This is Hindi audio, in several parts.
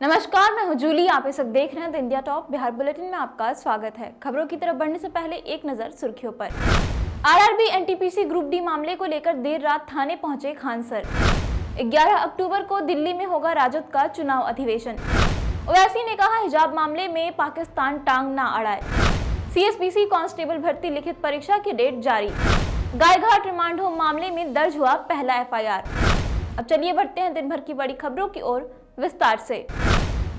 नमस्कार, मैं हूं जूली। आप इस वक्त देख रहे हैं the India top Bihar bulletin में आपका स्वागत है। खबरों की तरफ बढ़ने से पहले एक नजर सुर्खियों पर। आरआरबी एनटीपीसी ग्रुप डी मामले को लेकर देर रात थाने पहुंचे खान सर। 11 अक्टूबर को दिल्ली में होगा राजद का चुनाव अधिवेशन। ओवैसी ने कहा, हिजाब मामले में पाकिस्तान टांग ना अड़ाए। सीएसपीसी कांस्टेबल भर्ती लिखित परीक्षा की डेट जारी। गायघाट रिमांड होम मामले में दर्ज हुआ पहला एफआईआर। अब चलिए बढ़ते हैं दिन भर की बड़ी खबरों की ओर विस्तार से।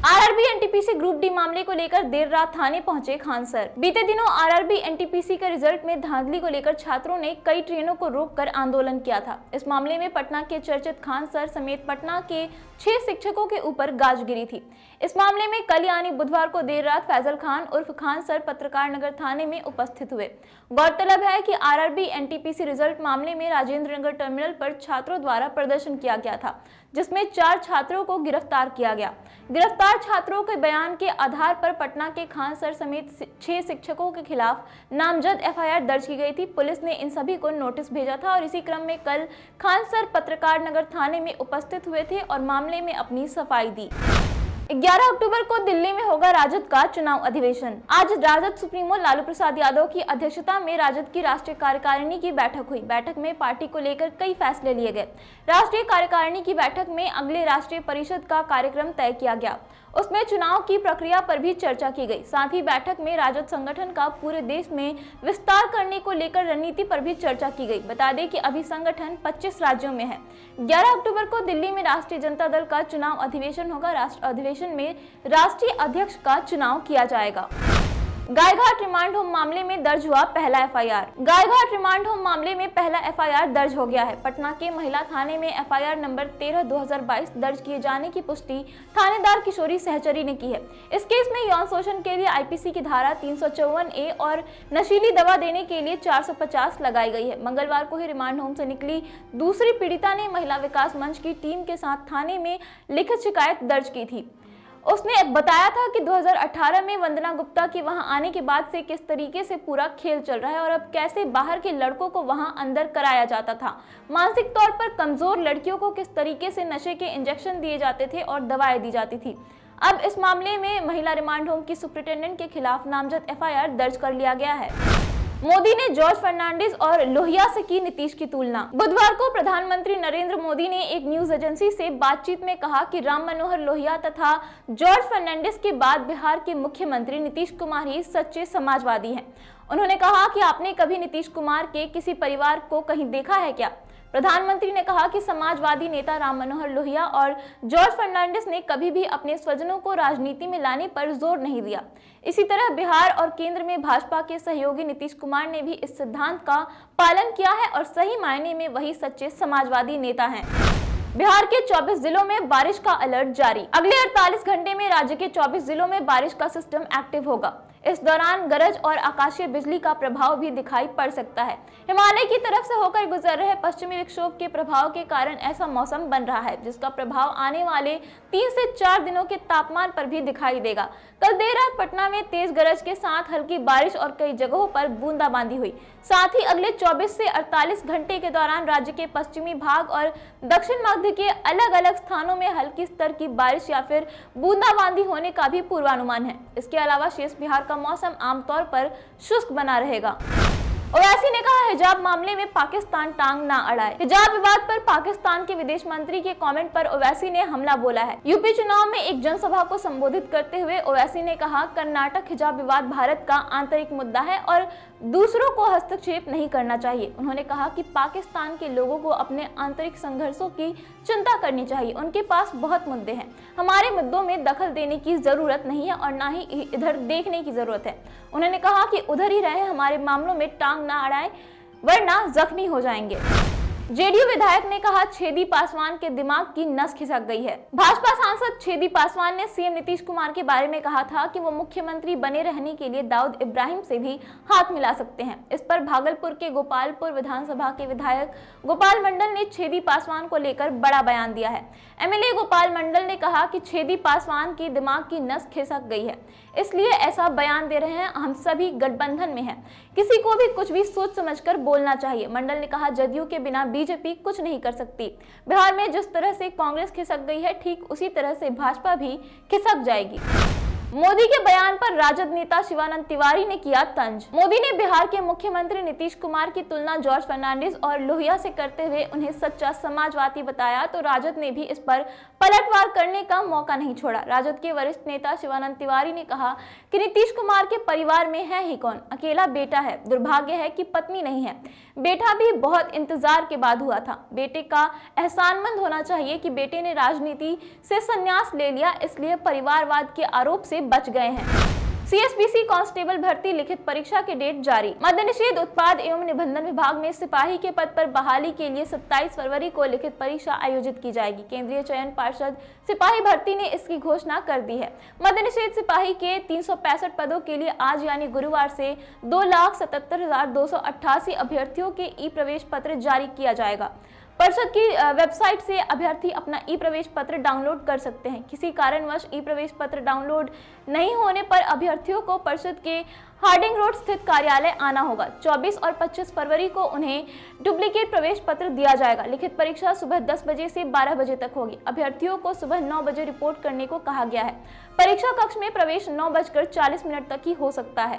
आरआरबी एनटीपीसी ग्रुप डी मामले को लेकर देर रात थाने पहुंचे खान सर। बीते दिनों आरआरबी एनटीपीसी के रिजल्ट में धांधली को लेकर छात्रों ने कई ट्रेनों को रोककर आंदोलन किया था। इस मामले में पटना के चर्चित खान सर समेत पटना के 6 शिक्षकों के ऊपर गाज गिरी थी। इस मामले में कल यानी बुधवार को देर रात फैजल खान उर्फ खान सर पत्रकार नगर थाने में उपस्थित हुए। गौरतलब है कि आरआरबी एनटीपीसी रिजल्ट मामले में राजेंद्र नगर टर्मिनल पर छात्रों द्वारा प्रदर्शन किया गया था, जिसमें 4 छात्रों को गिरफ्तार किया गया। गिरफ्तार छात्रों के बयान के आधार पर पटना के खान सर समेत 6 शिक्षकों के खिलाफ नामजद एफआईआर दर्ज की गई थी। पुलिस ने इन सभी को नोटिस भेजा था और इसी क्रम में कल खान सर पत्रकार नगर थाने में उपस्थित हुए थे और मामले में अपनी सफाई दी। 11 अक्टूबर को दिल्ली में होगा राजद का चुनाव अधिवेशन। आज राजद सुप्रीमो लालू प्रसाद यादव की अध्यक्षता में राजद की राष्ट्रीय कार्यकारिणी की बैठक हुई। बैठक में पार्टी को लेकर कई फैसले लिए गए। राष्ट्रीय कार्यकारिणी की बैठक में अगले राष्ट्रीय परिषद का कार्यक्रम तय किया गया। उसमें चुनाव की प्रक्रिया पर भी चर्चा की गई। साथ ही बैठक में राजद संगठन का पूरे देश में विस्तार करने को लेकर रणनीति पर भी चर्चा की गई। बता दें कि अभी संगठन 25 राज्यों में है। 11 अक्टूबर को दिल्ली में राष्ट्रीय जनता दल का चुनाव अधिवेशन होगा। राष्ट्रीय अधिवेशन में राष्ट्रीय अध्यक्ष का चुनाव किया जाएगा। गायघाट रिमांड होम मामले में दर्ज हुआ पहला एफआईआर। गायघाट रिमांड होम मामले में पहला एफआईआर दर्ज हो गया है। पटना के महिला थाने में एफआईआर नंबर 13/2022 दर्ज किए जाने की पुष्टि थानेदार किशोरी सहचरी ने की है। इस केस में यौन शोषण के लिए आईपीसी की धारा 354A और नशीली दवा देने के लिए 450 लगाई गई है। मंगलवार को ही रिमांड होम से निकली दूसरी पीड़िता ने महिला विकास मंच की टीम के साथ थाने में लिखित शिकायत दर्ज की थी। उसने बताया था कि 2018 में वंदना गुप्ता के वहां आने के बाद से किस तरीके से पूरा खेल चल रहा है और अब कैसे बाहर के लड़कों को वहां अंदर कराया जाता था। मानसिक तौर पर कमजोर लड़कियों को किस तरीके से नशे के इंजेक्शन दिए जाते थे और दवाएं दी जाती थी। अब इस मामले में महिला रिमांड होम की सुपरिटेंडेंट के खिलाफ नामजद एफआईआर दर्ज कर लिया गया है। मोदी ने जॉर्ज फर्नांडिस और लोहिया से की नीतीश की तुलना। बुधवार को प्रधानमंत्री नरेंद्र मोदी ने एक न्यूज एजेंसी से बातचीत में कहा कि राम मनोहर लोहिया तथा जॉर्ज फर्नांडिस के बाद बिहार के मुख्यमंत्री नीतीश कुमार ही सच्चे समाजवादी हैं। उन्होंने कहा कि आपने कभी नीतीश कुमार के किसी परिवार को कहीं देखा है क्या? प्रधानमंत्री ने कहा कि समाजवादी नेता राम मनोहर लोहिया और जॉर्ज फर्नांडिस ने कभी भी अपने स्वजनों को राजनीति में लाने पर जोर नहीं दिया। इसी तरह बिहार और केंद्र में भाजपा के सहयोगी नीतीश कुमार ने भी इस सिद्धांत का पालन किया है और सही मायने में वही सच्चे समाजवादी नेता हैं। बिहार के 24 जिलों में बारिश का अलर्ट जारी। अगले 48 घंटे में राज्य के 24 जिलों में बारिश का सिस्टम एक्टिव होगा। इस दौरान गरज और आकाशीय बिजली का प्रभाव भी दिखाई पड़ सकता है। हिमालय की तरफ से होकर गुजर रहे पश्चिमी विक्षोभ के प्रभाव के कारण ऐसा मौसम बन रहा है, जिसका प्रभाव आने वाले 3 से 4 दिनों के तापमान पर भी दिखाई देगा। कल देर रात पटना में तेज गरज के साथ हल्की बारिश और कई जगहों पर बूंदाबांदी हुई। साथ ही अगले 24 से 48 घंटे के दौरान राज्य के पश्चिमी भाग और दक्षिण मध्य के अलग अलग स्थानों में हल्की स्तर की बारिश या फिर बूंदाबांदी होने का भी पूर्वानुमान है। इसके अलावा शेष बिहार का मौसम आमतौर पर शुष्क बना रहेगा। ओवैसी ने कहा, हिजाब मामले में पाकिस्तान टांग ना अड़ाए। हिजाब विवाद पर पाकिस्तान के विदेश मंत्री के कमेंट पर ओवैसी ने हमला बोला है। यूपी चुनाव में एक जनसभा को संबोधित करते हुए ओवैसी ने कहा, कर्नाटक हिजाब विवाद भारत का आंतरिक मुद्दा है और दूसरों को हस्तक्षेप नहीं करना चाहिए। उन्होंने कहा कि पाकिस्तान के लोगों को अपने आंतरिक संघर्षों की चिंता करनी चाहिए। उनके पास बहुत मुद्दे हैं। हमारे मुद्दों में दखल देने की जरूरत नहीं है और ना ही इधर देखने की जरूरत है। उन्होंने कहा कि उधर ही रहे, हमारे मामलों में टांग ना अड़ाएं वरना जख्मी हो जाएंगे। जेडीयू विधायक ने कहा, छेदी पासवान के दिमाग की नस खिसक गई है। भाजपा सांसद छेदी पासवान ने सीएम नीतीश कुमार के बारे में कहा था कि वो मुख्यमंत्री बने रहने के लिए दाऊद इब्राहिम से भी हाथ मिला सकते हैं। इस पर भागलपुर के गोपालपुर विधानसभा के विधायक गोपाल मंडल ने छेदी पासवान को लेकर बड़ा बयान दिया है। एमएलए गोपाल मंडल ने कहा कि छेदी पासवान की दिमाग की नस खिसक गई है, इसलिए ऐसा बयान दे रहे हैं। हम सभी गठबंधन में हैं, किसी को भी कुछ भी सोच समझकर बोलना चाहिए। मंडल ने कहा, जदयू के बिना बीजेपी कुछ नहीं कर सकती। बिहार में जिस तरह से कांग्रेस खिसक गई है, ठीक उसी तरह से भाजपा भी खिसक जाएगी। मोदी के बयान पर राजद नेता शिवानंद तिवारी ने किया तंज। मोदी ने बिहार के मुख्यमंत्री नीतीश कुमार की तुलना जॉर्ज फर्नांडिस और लोहिया से करते हुए उन्हें सच्चा समाजवादी बताया, तो राजद ने भी इस पर पलटवार करने का मौका नहीं छोड़ा। राजद के वरिष्ठ नेता शिवानंद तिवारी ने कहा कि नीतीश कुमार के परिवार में है ही कौन, अकेला बेटा है। दुर्भाग्य है कि पत्नी नहीं है। बेटा भी बहुत इंतजार के बाद हुआ था। बेटे का एहसानमंद होना चाहिए कि बेटे ने राजनीति से संन्यास ले लिया, इसलिए परिवारवाद के आरोप से बच गए हैं। सीएसपीसी कांस्टेबल भर्ती लिखित परीक्षा की डेट जारी। मद्य निषेध उत्पाद एवं निबंधन विभाग में सिपाही के पद पर बहाली के लिए 27 फरवरी को लिखित परीक्षा आयोजित की जाएगी। केंद्रीय चयन पार्षद सिपाही भर्ती ने इसकी घोषणा कर दी है। मद्य निषेध सिपाही के 365 पदों के लिए आज यानी गुरुवार से 2,77,288 अभ्यर्थियों के ई प्रवेश पत्र जारी किया जाएगा। परिषद की वेबसाइट से अभ्यर्थी अपना ई प्रवेश पत्र डाउनलोड कर सकते हैं। किसी कारणवश ई प्रवेश पत्र डाउनलोड नहीं होने पर अभ्यर्थियों को परिषद के हार्डिंग रोड स्थित कार्यालय आना होगा। 24 और 25 फरवरी को उन्हें डुप्लीकेट प्रवेश पत्र दिया जाएगा। लिखित परीक्षा सुबह 10 बजे से 12 बजे तक होगी। अभ्यर्थियों को सुबह 9 बजे रिपोर्ट करने को कहा गया है। परीक्षा कक्ष में प्रवेश 9:40 तक ही हो सकता है।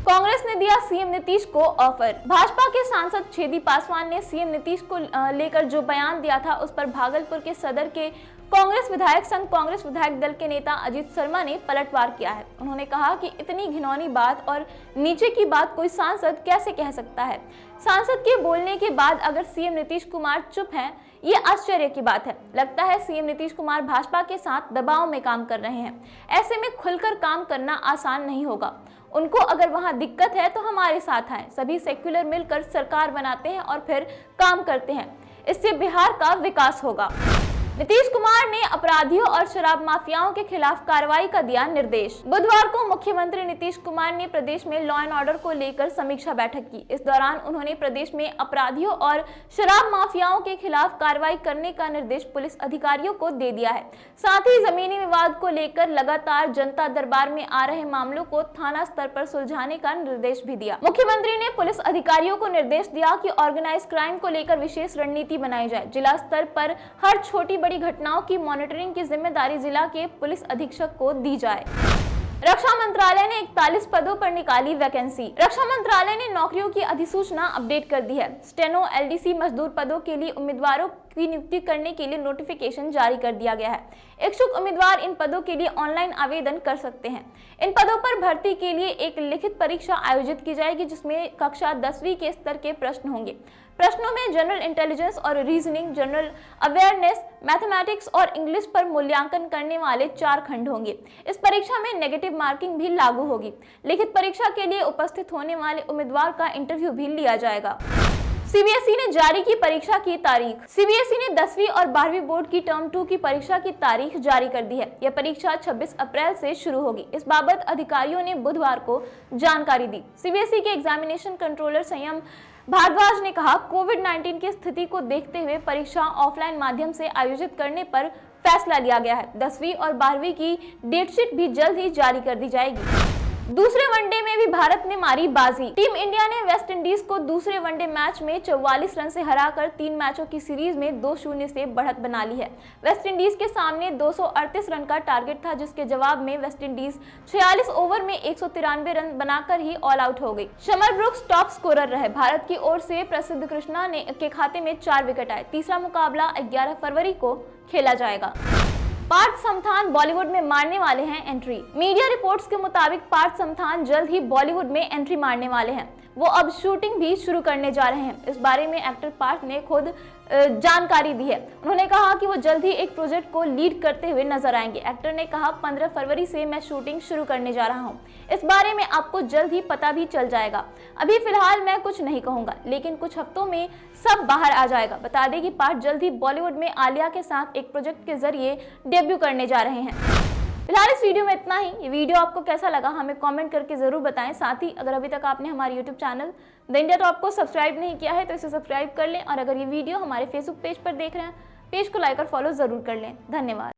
कांग्रेस ने दिया सीएम नीतीश को ऑफर। भाजपा के सांसद छेदी पासवान ने सीएम नीतीश को लेकर जो बयान दिया था, उस पर भागलपुर के सदर के कांग्रेस विधायक संघ कांग्रेस विधायक दल के नेता अजीत शर्मा ने पलटवार किया है। उन्होंने कहा कि इतनी घिनौनी बात और नीचे की बात कोई सांसद कैसे कह सकता है। सांसद के बोलने के बाद अगर सीएम नीतीश कुमार चुप हैं, ये आश्चर्य की बात है। लगता है सीएम नीतीश कुमार भाजपा के साथ दबाव में काम कर रहे हैं। ऐसे में खुलकर काम करना आसान नहीं होगा। उनको अगर वहां दिक्कत है तो हमारे साथ आए। सभी सेक्युलर मिलकर सरकार बनाते हैं और फिर काम करते हैं। इससे बिहार का विकास होगा। नीतीश कुमार ने अपराधियों और शराब माफियाओं के खिलाफ कार्रवाई का दिया निर्देश। बुधवार को मुख्यमंत्री नीतीश कुमार ने प्रदेश में लॉ एंड ऑर्डर को लेकर समीक्षा बैठक की। इस दौरान उन्होंने प्रदेश में अपराधियों और शराब माफियाओं के खिलाफ कार्रवाई करने का निर्देश पुलिस अधिकारियों को दे दिया है। साथ ही जमीनी विवाद को लेकर लगातार जनता दरबार में आ रहे मामलों को थाना स्तर पर सुलझाने का निर्देश भी दिया। मुख्यमंत्री ने पुलिस अधिकारियों को निर्देश दिया कि ऑर्गेनाइज क्राइम को लेकर विशेष रणनीति बनाई जाए। जिला स्तर पर हर छोटी बड़ी घटनाओं की मॉनिटरिंग की जिम्मेदारी जिला के पुलिस अधीक्षक को दी जाए। रक्षा मंत्रालय ने 41 पदों पर निकाली वैकेंसी। रक्षा मंत्रालय ने नौकरियों की अधिसूचना अपडेट कर दी है। स्टेनो एलडीसी मजदूर पदों के लिए उम्मीदवारों की नियुक्ति करने के लिए नोटिफिकेशन जारी कर दिया गया है। इच्छुक उम्मीदवार इन पदों के लिए ऑनलाइन आवेदन कर सकते हैं। इन पदों पर भर्ती के लिए एक लिखित परीक्षा आयोजित की जाएगी, जिसमें कक्षा 10वीं के स्तर के प्रश्न होंगे। प्रश्नों में जनरल इंटेलिजेंस और रीजनिंग, जनरल अवेयरनेस, मैथमेटिक्स और इंग्लिश पर मूल्यांकन करने वाले 4 खंड होंगे। इस परीक्षा में नेगेटिव मार्किंग भी लागू होगी। लिखित परीक्षा के लिए उपस्थित होने वाले उम्मीदवार का इंटरव्यू भी लिया जाएगा। सीबीएसई ने जारी की परीक्षा की तारीख। सीबीएसई ने 10वीं और 12वीं बोर्ड की टर्म 2 की परीक्षा की तारीख जारी कर दी है। यह परीक्षा 26 अप्रैल से शुरू होगी। इस बाबत अधिकारियों ने बुधवार को जानकारी दी। सीबीएसई के एग्जामिनेशन कंट्रोलर संयम भारद्वाज ने कहा, कोविड-19 की स्थिति को देखते हुए परीक्षा ऑफलाइन माध्यम से आयोजित करने पर फैसला लिया गया है। 10वीं और 12वीं की डेटशीट भी जल्द ही जारी कर दी जाएगी। दूसरे वनडे में भी भारत ने मारी बाजी। टीम इंडिया ने वेस्ट इंडीज को दूसरे वनडे मैच में 44 रन से हराकर 3 मैचों की सीरीज में 2-0 से बढ़त बना ली है। वेस्ट इंडीज के सामने 238 रन का टारगेट था, जिसके जवाब में वेस्ट इंडीज 46 ओवर में 193 रन बनाकर ही ऑल आउट हो गई। शमर ब्रुक्स टॉप स्कोरर रहे। भारत की ओर से प्रसिद्ध कृष्णा के खाते में 4 विकेट आए। तीसरा मुकाबला 11 फरवरी को खेला जाएगा। पार्थ समथान बॉलीवुड में मारने वाले हैं एंट्री। मीडिया रिपोर्ट्स के मुताबिक पार्थ समथान जल्द ही बॉलीवुड में एंट्री मारने वाले हैं। वो अब शूटिंग भी शुरू करने जा रहे हैं। इस बारे में एक्टर पार्थ ने खुद जानकारी दी है। उन्होंने कहा कि वो जल्द ही एक प्रोजेक्ट को लीड करते हुए नजर आएंगे। एक्टर ने कहा, 15 फरवरी से मैं शूटिंग शुरू करने जा रहा हूँ। इस बारे में आपको जल्द ही पता भी चल जाएगा। अभी फिलहाल मैं कुछ नहीं कहूंगा, लेकिन कुछ हफ्तों में सब बाहर आ जाएगा। बता दें कि पार्थ जल्द ही बॉलीवुड में आलिया के साथ एक प्रोजेक्ट के जरिए डेब्यू करने जा रहे हैं। फिलहाल इस वीडियो में इतना ही। ये वीडियो आपको कैसा लगा हमें कमेंट करके जरूर बताएं। साथ ही अगर अभी तक आपने हमारे YouTube channel the India top को सब्सक्राइब नहीं किया है तो इसे सब्सक्राइब कर लें, और अगर ये वीडियो हमारे फेसबुक पेज पर देख रहे हैं, पेज को लाइक और फॉलो जरूर कर लें। धन्यवाद।